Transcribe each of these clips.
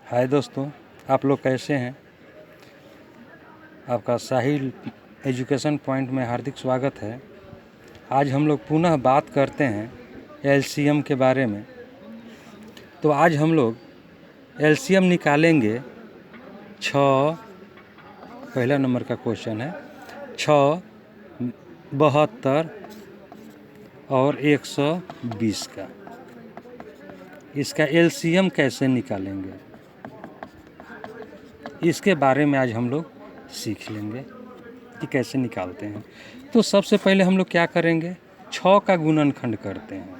हाय दोस्तों, आप लोग कैसे हैं। आपका साहिल एजुकेशन पॉइंट में हार्दिक स्वागत है। आज हम लोग पुनः बात करते हैं एलसीएम के बारे में। तो आज हम लोग एलसीएम निकालेंगे 6, पहला नंबर का क्वेश्चन है 6, 72 और 120 का। इसका एलसीएम कैसे निकालेंगे इसके बारे में आज हम लोग सीख लेंगे कि कैसे निकालते हैं। तो सबसे पहले हम लोग क्या करेंगे, 6 का गुणनखंड करते हैं।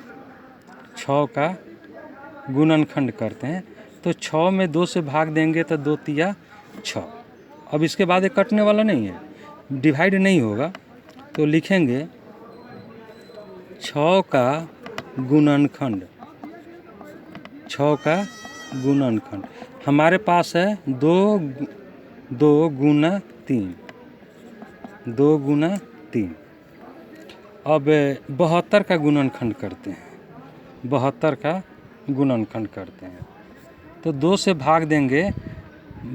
6 का गुणनखंड करते हैं तो 6 में 2 से भाग देंगे तो 2 तिया 6। अब इसके बाद ये कटने वाला नहीं है, डिवाइड नहीं होगा। तो लिखेंगे 6 का गुणनखंड। 6 का गुणनखंड हमारे पास है 2 गुना 3, 2 गुना 3। अब 72 का गुणनखंड करते हैं। 72 का गुणनखंड करते हैं तो 2 से भाग देंगे,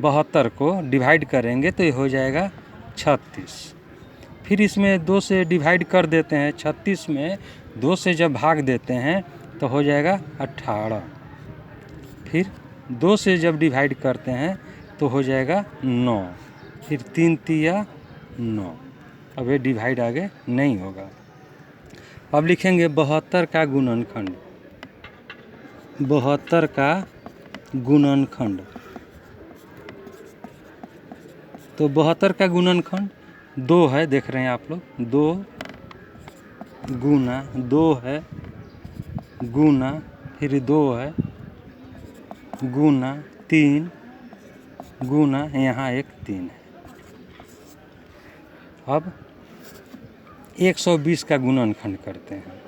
72 को डिवाइड करेंगे तो ये हो जाएगा 36। फिर इसमें 2 से डिवाइड कर देते हैं। 36 में 2 से जब भाग देते हैं तो हो जाएगा 18। फिर 2 से जब डिवाइड करते हैं तो हो जाएगा 9। फिर 3 तिया 9। अब ये डिवाइड आगे नहीं होगा। अब लिखेंगे 72 का गुणनखंड। 72 का गुणनखंड। तो 72 का गुणनखंड 2 है, देख रहे हैं आप लोग। 2 गुना 2 है, गुना फिर 2 है, गुना 3, गुना यहाँ एक 3 है। अब 120 का गुणनखंड करते हैं।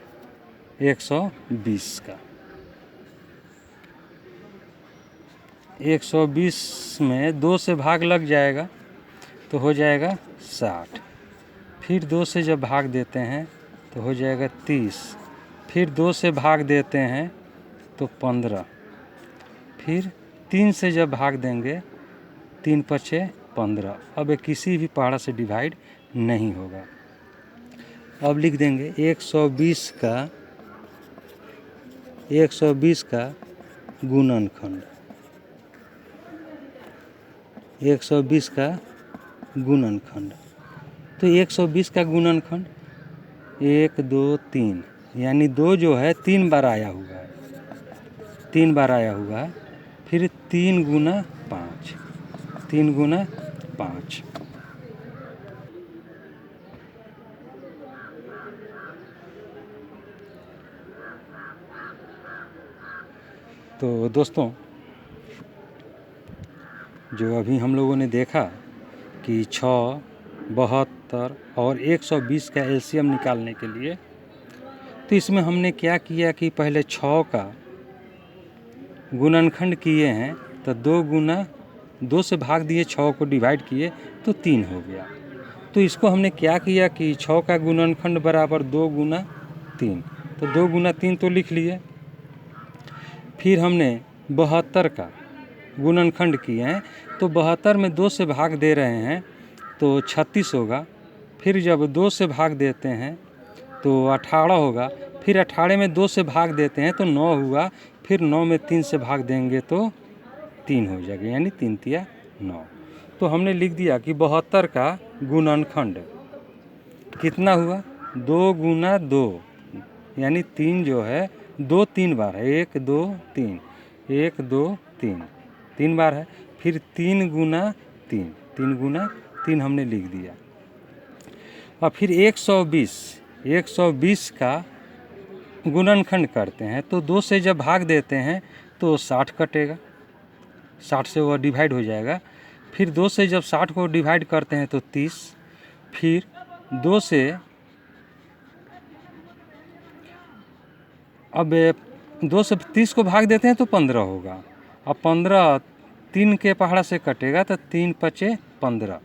120 का 120 में 2 से भाग लग जाएगा तो हो जाएगा 60। फिर 2 से जब भाग देते हैं तो हो जाएगा 30। फिर 2 से भाग देते हैं तो 15। फिर 3 से जब भाग देंगे, 3 पचे 15। अब ये किसी भी पहाड़ा से डिवाइड नहीं होगा। अब लिख देंगे 120 का गुणनखंड। 120 का गुणनखंड। तो 120 का गुणनखंड 1 2 3, यानी 2 जो है 3 बार आया हुआ है। 3 बार आया हुआ है। फिर 3 गुना 5, 3 गुना 5। तो दोस्तों, जो अभी हम लोगों ने देखा कि 6, 72 और 120 का एलसीएम निकालने के लिए, तो इसमें हमने क्या किया कि पहले 6 का गुणनखंड किए हैं तो 2 गुना 2 से भाग दिए, 6 को डिवाइड किए तो 3 हो गया। तो इसको हमने क्या किया कि 6 का गुणनखंड बराबर 2 गुना 3, तो 2 गुना 3 तो लिख लिए। फिर हमने 72 का गुणनखंड किए हैं तो 72 में 2 से भाग दे रहे हैं तो 36 होगा। फिर जब 2 से भाग देते हैं तो 18 होगा। फिर 18 में 2 से भाग देते हैं तो 9 हुआ। फिर 9 में 3 से भाग देंगे तो 3 हो जाएगा, यानी 3 तिया 9। तो हमने लिख दिया कि 72 का गुणनखंड कितना हुआ, 2 गुना 2, यानी 3 जो है 2 3 बार है। 1 2 3, 1 2 3, 3 बार है। फिर 3 गुना 3, 3 गुना 3 हमने लिख दिया। और फिर 120 का गुणनखंड करते हैं तो 2 से जब भाग देते हैं तो 60 कटेगा। 60 से वह डिवाइड हो जाएगा। फिर 2 से जब 60 को डिवाइड करते हैं तो 30। फिर 2 से अब 2 से 30 को भाग देते हैं तो 15 होगा। अब 15 3 के पहाड़ा से कटेगा तो 3 पचे 15,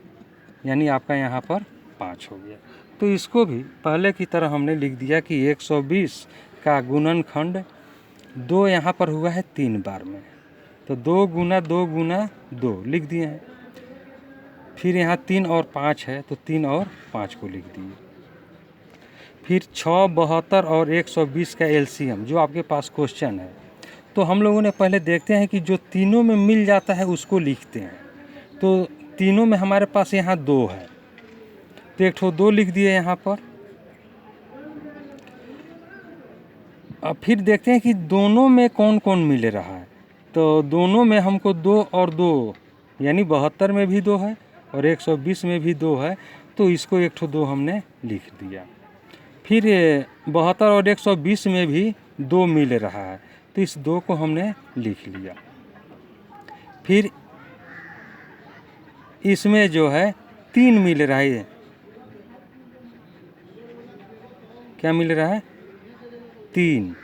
यानी आपका यहाँ पर 5 हो गया। तो इसको भी पहले की तरह हमने लिख दिया कि 120 का गुणनखंड 2 यहाँ पर हुआ है 3 बार में। तो 2 गुना 2 लिख दिए हैं। फिर यहाँ 3 और 5 है तो 3 और 5 को लिख दिए। फिर 6, 72 और 120 का एलसीएम जो आपके पास क्वेश्चन है, तो हम लोगों ने पहले देखते हैं कि जो तीनों में मिल जाता है उसको लिखते हैं। तो तीनों में हमारे पास यहाँ 2 है तो एक ठो 2 लिख दिए यहाँ पर। अब फिर देखते हैं कि दोनों में कौन कौन मिल रहा है। तो दोनों में हमको 2 और 2 यानी 72 में भी 2 है और 120 में भी 2 है, तो इसको एक ठो 2 हमने लिख दिया। फिर 72 और 120 में भी 2 मिल रहा है तो इस 2 को हमने लिख लिया। फिर इसमें जो है 3 मिल रहा है, क्या मिल रहा है? 3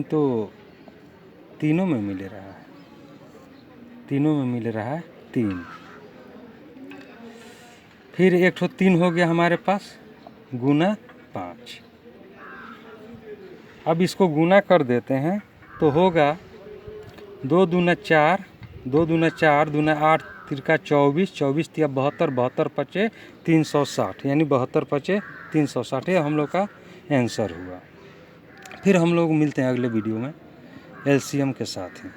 तो तीनों में मिल रहा है, तीनों में मिल रहा है 3। फिर एक ठो 3 हो गया हमारे पास गुना 5। अब इसको गुना कर देते हैं तो होगा 2 दूना 4, 2 दूना 4, दूना 8, तिरका 24, 24 तिया 72, 72 पचे 360, यानी 72 पचे 360। ये हम लोग का आंसर हुआ। फिर हम लोग मिलते हैं अगले वीडियो में एलसीएम के साथ ही।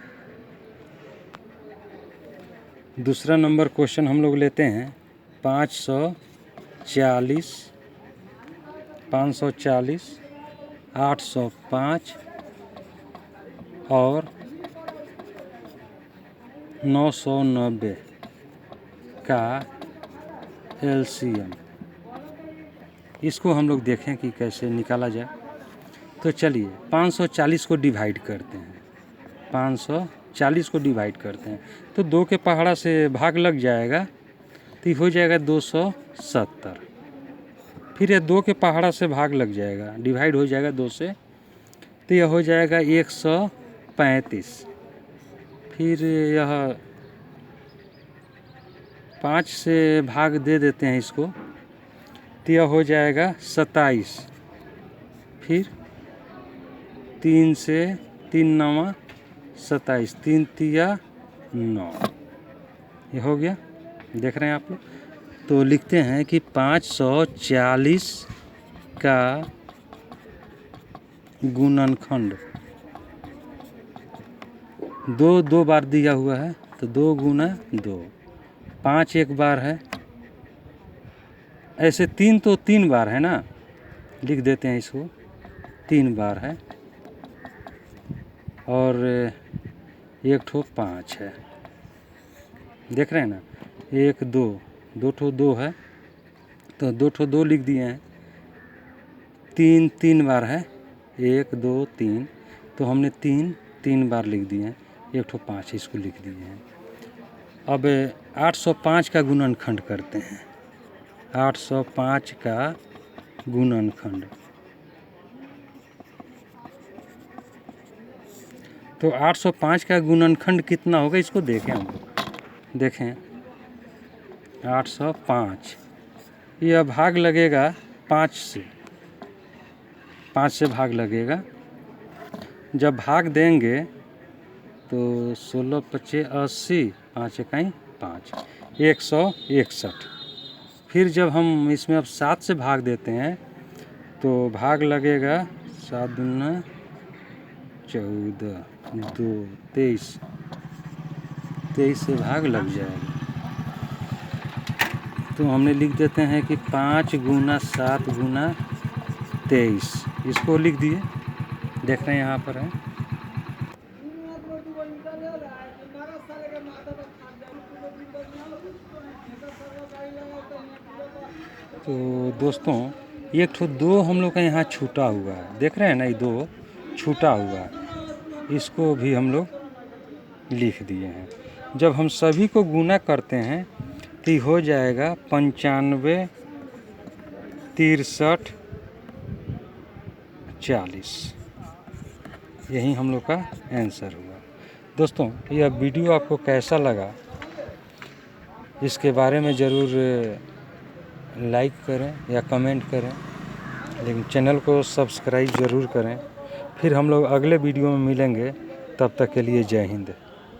दूसरा नंबर क्वेश्चन हम लोग लेते हैं 540, 805 और 990 का एलसीएम। इसको हम लोग देखें कि कैसे निकाला जाए। तो चलिए 540 को डिवाइड करते हैं, 540 को डिवाइड करते हैं तो 2 के पहाड़ा से भाग लग जाएगा तो हो जाएगा 270। फिर ये 2 के पहाड़ा से भाग लग जाएगा, डिवाइड हो जाएगा 2 से तो यह हो जाएगा 135। फिर यह 5 से भाग दे देते हैं इसको तो यह हो जाएगा 27। फिर 3 से 3 9 27, 3 तिया 9, ये हो गया। देख रहे हैं आप लोग। तो लिखते हैं कि 540 का गुणनखंड 2 बार दिया हुआ है तो 2 गुना 2, 5 एक बार है, ऐसे 3 तो 3 बार है ना, लिख देते हैं इसको 3 बार है और एक ठो 5 है। देख रहे हैं ना, 1 2 ठो 2 है तो 2 ठो 2 लिख दिए हैं। 3 बार है, 1 2 3, तो हमने 3 बार लिख दिए हैं। एक ठो 5 इसको लिख दिए हैं। अब 805 का गुणनखंड करते हैं। 805 का गुणनखंड, तो 805 का गुणनखंड कितना होगा इसको देखें हम लोग। देखें 805, यह भाग लगेगा 5 से, 5 से भाग लगेगा। जब भाग देंगे तो 16 पचे 80, 5 इकाई 5, 161। फिर जब हम इसमें अब 7 से भाग देते हैं तो भाग लगेगा 7 दूना 14, 2 23, 23 से भाग लग जाएगा। तो हमने लिख देते हैं कि 5 गुना 7 गुना 23, इसको लिख दिए। देख रहे हैं यहाँ पर है। तो दोस्तों एक ठो 2 हम लोग का यहाँ छूटा हुआ है, देख रहे हैं ना, ये 2 छूटा हुआ है, इसको भी हम लोग लिख दिए हैं। जब हम सभी को गुना करते हैं तो हो जाएगा 95, 63, 40, यही हम लोग का आंसर हुआ। दोस्तों यह वीडियो आपको कैसा लगा इसके बारे में ज़रूर लाइक करें या कमेंट करें, लेकिन चैनल को सब्सक्राइब ज़रूर करें। फिर हम लोग अगले वीडियो में मिलेंगे तब तक के लिए जय हिंद।